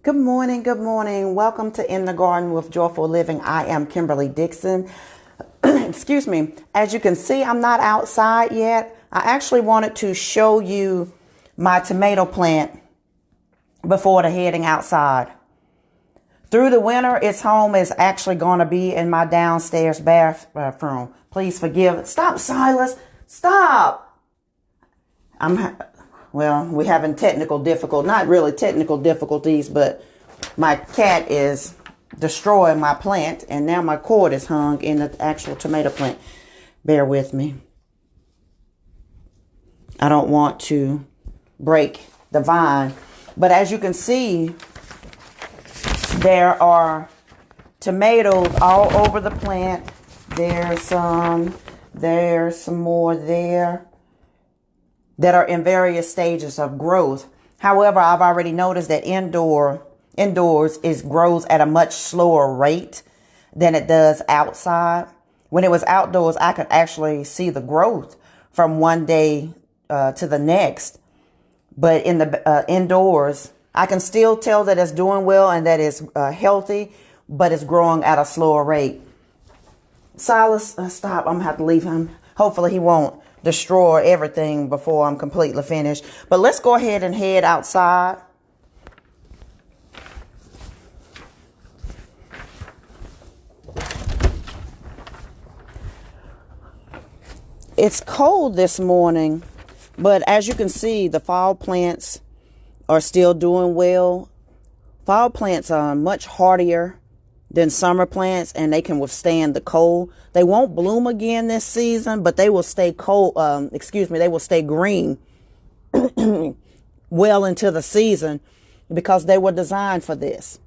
Good morning. Good morning. Welcome to In the Garden with Joyful Living. I am Kimberly Dixon. Excuse me. As you can see, I'm not outside yet. I actually wanted to show you my tomato plant before the heading outside. Through the winter, its home is actually going to be in my downstairs bathroom. Please forgive. Stop, Silas. Stop. We're having not really technical difficulties, but my cat is destroying my plant, and now my cord is hung in the actual tomato plant. Bear with me. I don't want to break the vine, but as you can see, there are tomatoes all over the plant. There's some more there that are in various stages of growth. However, I've already noticed that indoors it grows at a much slower rate than it does outside. When it was outdoors, I could actually see the growth from one day to the next. But in the indoors, I can still tell that it's doing well and that it's healthy, but it's growing at a slower rate. Silas, stop. I'm going to have to leave him. Hopefully he won't destroy everything before I'm completely finished. But let's go ahead and head outside. It's cold this morning, but as you can see, the fall plants are still doing well. Fall plants are much hardier than summer plants, and they can withstand the cold. They won't bloom again this season, but they will stay they will stay green well into the season because they were designed for this.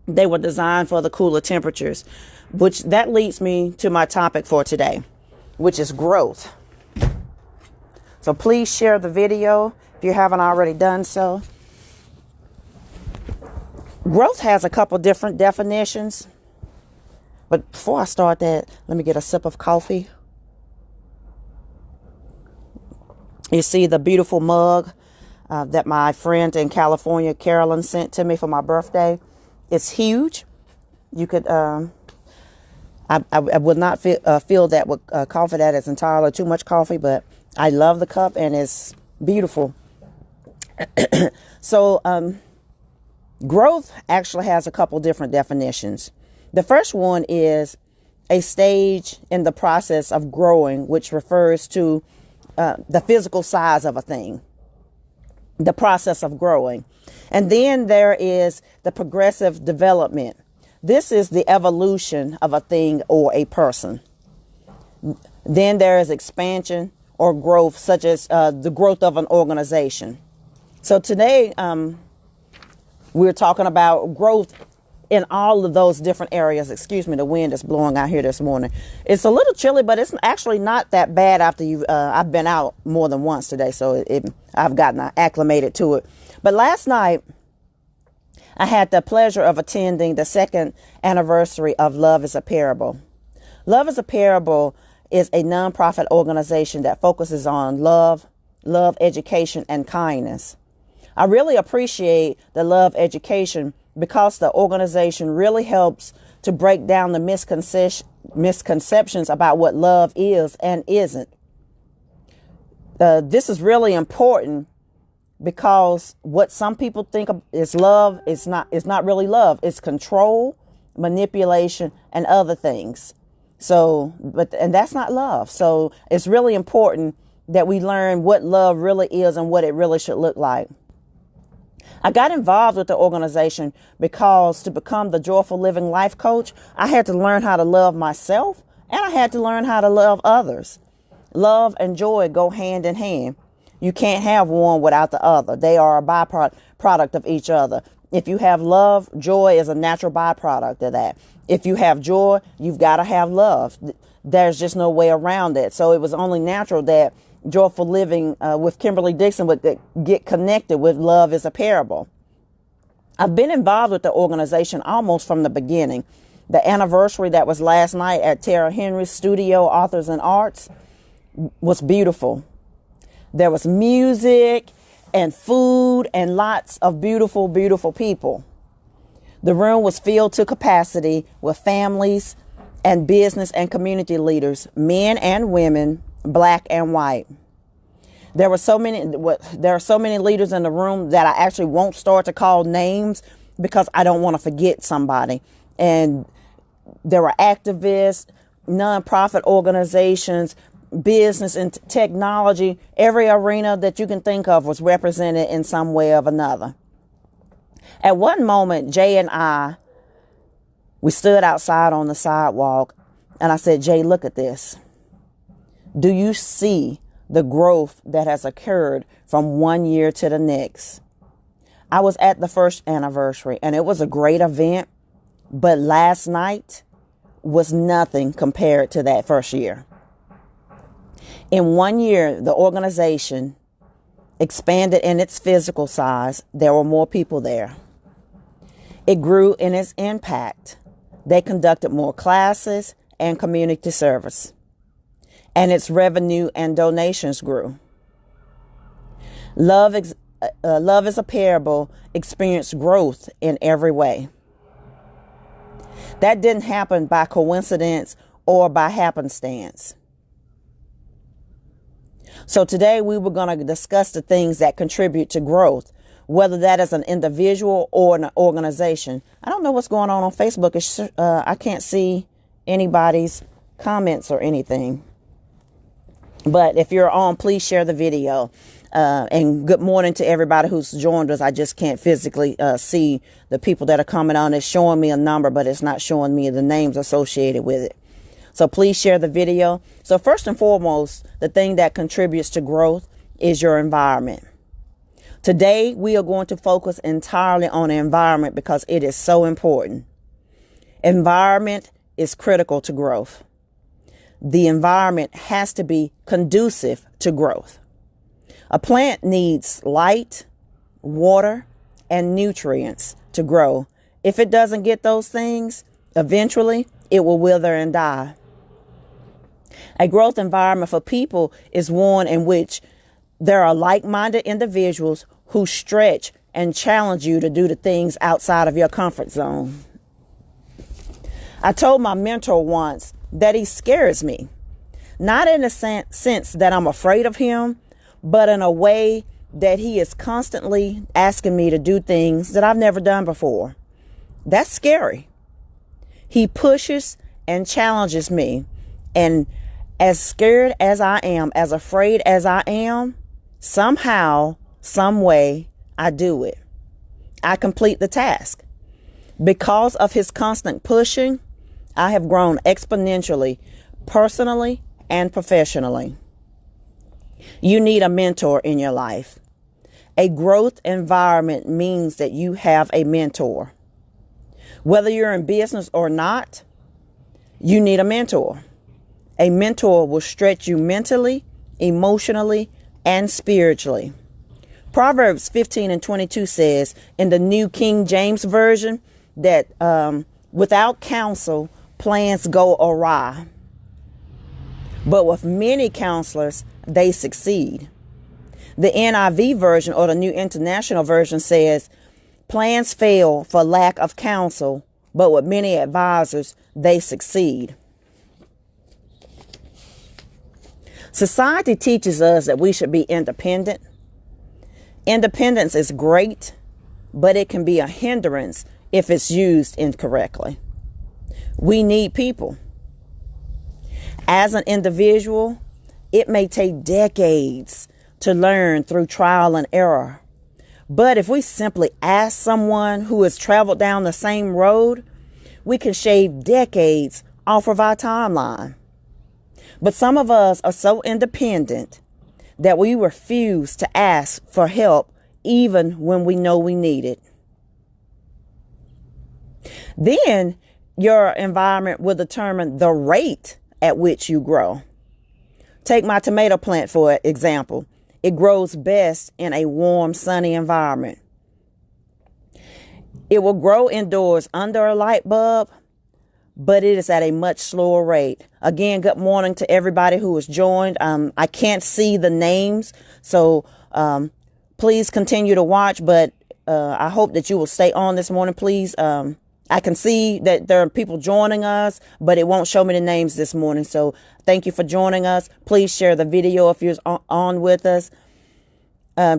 They were designed for the cooler temperatures, which that leads me to my topic for today, which is growth. So please share the video if you haven't already done so. Growth has a couple different definitions. But before I start that, let me get a sip of coffee. You see the beautiful mug that my friend in California, Carolyn, sent to me for my birthday. It's huge. You could, I would not feel that with coffee that is entirely too much coffee, but I love the cup and it's beautiful. So, growth actually has a couple different definitions. The first one is a stage in the process of growing, which refers to the physical size of a thing, the process of growing. And then there is the progressive development. This is the evolution of a thing or a person. Then there is expansion or growth, such as the growth of an organization. So today, we're talking about growth in all of those different areas. Excuse me, the wind is blowing out here this morning. It's a little chilly, but it's actually not that bad after I've been out more than once today, so I've gotten acclimated to it. But last night, I had the pleasure of attending the second anniversary of Love is a Parable. Love is a Parable is a nonprofit organization that focuses on love, education, and kindness. I really appreciate the love education because the organization really helps to break down the misconceptions about what love is and isn't. This is really important because what some people think is love is not really love. It's control, manipulation, and other things. And that's not love. So it's really important that we learn what love really is and what it really should look like. I got involved with the organization because to become the Joyful Living Life Coach, I had to learn how to love myself and I had to learn how to love others. Love and joy go hand in hand. You can't have one without the other. They are a byproduct of each other. If you have love, joy is a natural byproduct of that. If you have joy, you've got to have love. There's just no way around it. So it was only natural that Joyful Living with Kimberly Dixon would get connected with Love is a Parable. I've been involved with the organization almost from the beginning. The anniversary that was last night at Tara Henry's Studio Authors and Arts was beautiful. There was music and food and lots of beautiful, beautiful people. The room was filled to capacity with families and business and community leaders, men and women, black and white. There are so many leaders in the room that I actually won't start to call names because I don't want to forget somebody. And there were activists, nonprofit organizations, business and technology. Every arena that you can think of was represented in some way or another. At one moment, Jay and we stood outside on the sidewalk, and I said, Jay, look at this. Do you see the growth that has occurred from one year to the next? I was at the first anniversary, and it was a great event, but last night was nothing compared to that first year. In 1 year, the organization expanded in its physical size. There were more people there. It grew in its impact. They conducted more classes and community service, and its revenue and donations grew. Love is a Parable experienced growth in every way. That didn't happen by coincidence or by happenstance. So today we were going to discuss the things that contribute to growth, whether that is an individual or an organization. I don't know what's going on Facebook. I can't see anybody's comments or anything. But if you're on, please share the video. And good morning to everybody who's joined us. I just can't physically see the people that are coming on. It's showing me a number, but it's not showing me the names associated with it. So please share the video. So first and foremost, the thing that contributes to growth is your environment. Today, we are going to focus entirely on the environment because it is so important. Environment is critical to growth. The environment has to be conducive to growth. A plant needs light, water, and nutrients to grow. If it doesn't get those things, eventually it will wither and die. A growth environment for people is one in which there are like-minded individuals who stretch and challenge you to do the things outside of your comfort zone. I told my mentor once that he scares me, not in the sense that I'm afraid of him, but in a way that he is constantly asking me to do things that I've never done before. That's scary. He pushes and challenges me. And as scared as I am, as afraid as I am, somehow, some way, I do it. I complete the task. Because of his constant pushing, I have grown exponentially, personally and professionally. You need a mentor in your life. A growth environment means that you have a mentor. Whether you're in business or not, you need a mentor. A mentor will stretch you mentally, emotionally, and spiritually. Proverbs 15:22 says in the New King James Version that without counsel, plans go awry. But with many counselors, they succeed. The NIV version, or the New International Version, says plans fail for lack of counsel, but with many advisors, they succeed. Society teaches us that we should be independent. Independence is great, but it can be a hindrance if it's used incorrectly. We need people. As an individual, it may take decades to learn through trial and error. But if we simply ask someone who has traveled down the same road, we can shave decades off of our timeline. But some of us are so independent that we refuse to ask for help even when we know we need it. Then your environment will determine the rate at which you grow. Take my tomato plant for example. It grows best in a warm, sunny environment. It will grow indoors under a light bulb, but it is at a much slower rate. Again, good morning to everybody who has joined. I can't see the names, so please continue to watch. But I hope that you will stay on this morning, please. I can see that there are people joining us, but it won't show me the names this morning. So thank you for joining us. Please share the video if you're on with us.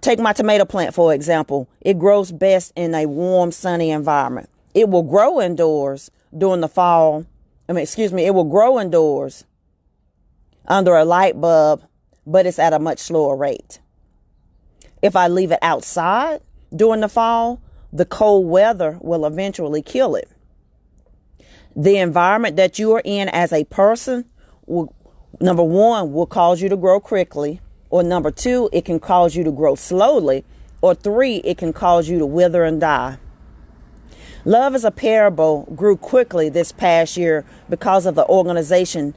Take my tomato plant, for example. It grows best in a warm, sunny environment. It will grow indoors during the fall. It will grow indoors under a light bulb, but it's at a much slower rate. If I leave it outside during the fall, the cold weather will eventually kill it. The environment that you are in as a person will, number one, will cause you to grow quickly, or number two, it can cause you to grow slowly, or three, it can cause you to wither and die. Love as a Parable grew quickly this past year because of the organizations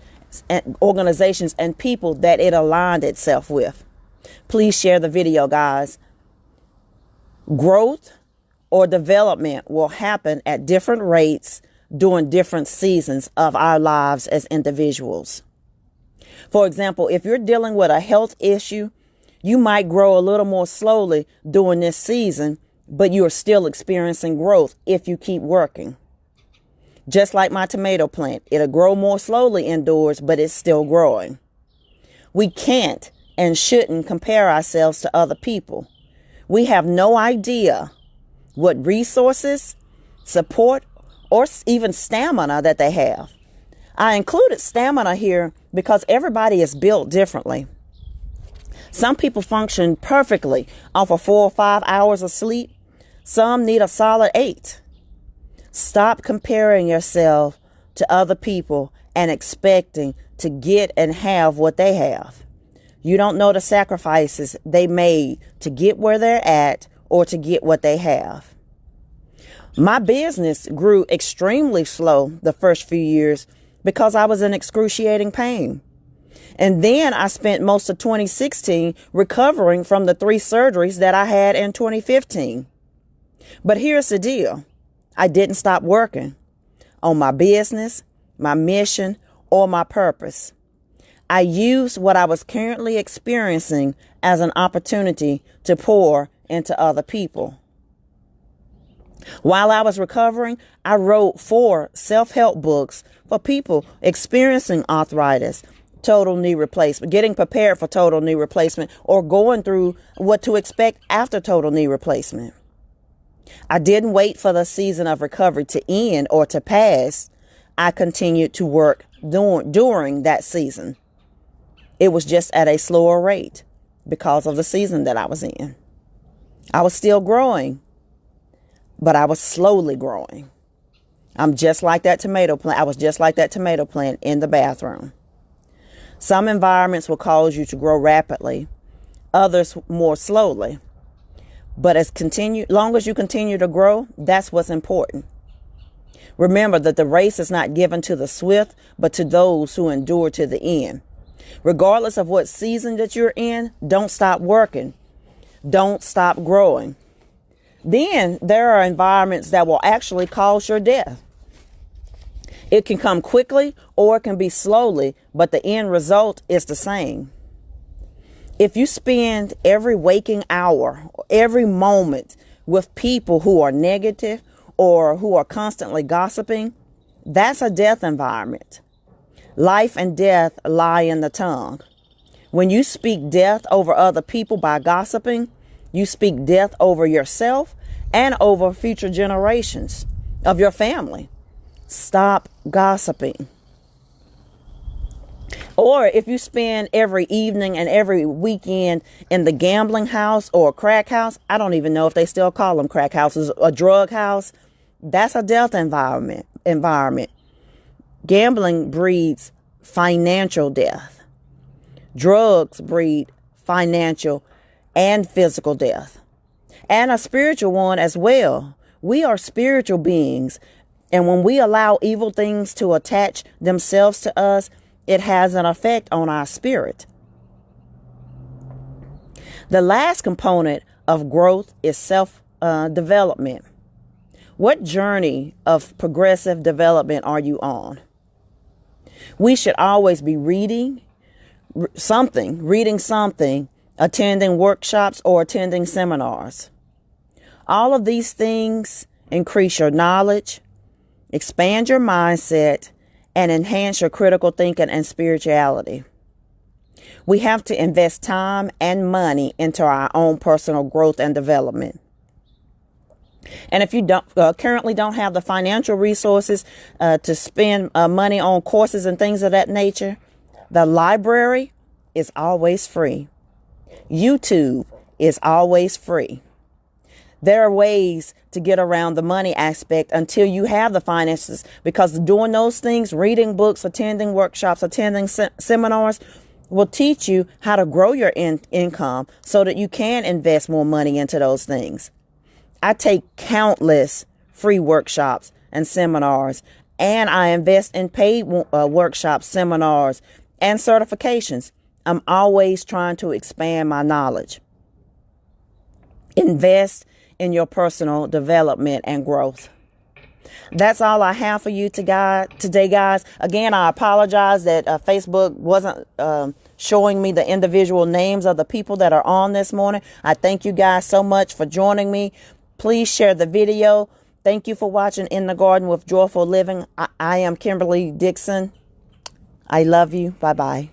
and people that it aligned itself with. Please share the video, guys. Growth or development will happen at different rates during different seasons of our lives as individuals. For example, if you're dealing with a health issue, you might grow a little more slowly during this season, but you are still experiencing growth if you keep working. Just like my tomato plant, it'll grow more slowly indoors, but it's still growing. We can't and shouldn't compare ourselves to other people. We have no idea what resources, support, or even stamina that they have. I included stamina here because everybody is built differently. Some people function perfectly off of 4 or 5 hours of sleep. Some need a solid 8. Stop comparing yourself to other people and expecting to get and have what they have. You don't know the sacrifices they made to get where they're at or to get what they have. My business grew extremely slow the first few years because I was in excruciating pain. And then I spent most of 2016 recovering from the 3 surgeries that I had in 2015. But here's the deal. I didn't stop working on my business, my mission, or my purpose. I used what I was currently experiencing as an opportunity to pour into other people. While I was recovering, I wrote 4 self-help books for people experiencing arthritis, total knee replacement, getting prepared for total knee replacement, or going through what to expect after total knee replacement. I didn't wait for the season of recovery to end or to pass. I continued to work during that season. It was just at a slower rate because of the season that I was in. I was still growing, but I was slowly growing. I'm just like that tomato plant. I was just like that tomato plant in the bathroom. Some environments will cause you to grow rapidly, others more slowly. But long as you continue to grow, that's what's important. Remember that the race is not given to the swift, but to those who endure to the end. Regardless of what season that you're in, don't stop working. Don't stop growing. Then there are environments that will actually cause your death. It can come quickly or it can be slowly, but the end result is the same. If you spend every waking hour, every moment with people who are negative or who are constantly gossiping, that's a death environment. Life and death lie in the tongue. When you speak death over other people by gossiping, you speak death over yourself and over future generations of your family. Stop gossiping. Or if you spend every evening and every weekend in the gambling house or a crack house, I don't even know if they still call them crack houses, a drug house, that's a death environment. Gambling breeds financial death. Drugs breed financial and physical death, and a spiritual one as well. We are spiritual beings, and when we allow evil things to attach themselves to us, it has an effect on our spirit. The last component of growth is self-development. What journey of progressive development are you on? We should always be reading something, attending workshops or attending seminars. All of these things increase your knowledge, expand your mindset, and enhance your critical thinking and spirituality. We have to invest time and money into our own personal growth and development. And if you currently don't have the financial resources to spend money on courses and things of that nature, the library is always free. YouTube is always free. There are ways to get around the money aspect until you have the finances, because doing those things, reading books, attending workshops, attending seminars, will teach you how to grow your income so that you can invest more money into those things. I take countless free workshops and seminars, and I invest in paid workshops, seminars, and certifications. I'm always trying to expand my knowledge. Invest in your personal development and growth. That's all I have for you today, guys. Again, I apologize that Facebook wasn't showing me the individual names of the people that are on this morning. I thank you guys so much for joining me. Please share the video. Thank you for watching In the Garden with Joyful Living. I am Kimberly Dixon. I love you. Bye-bye.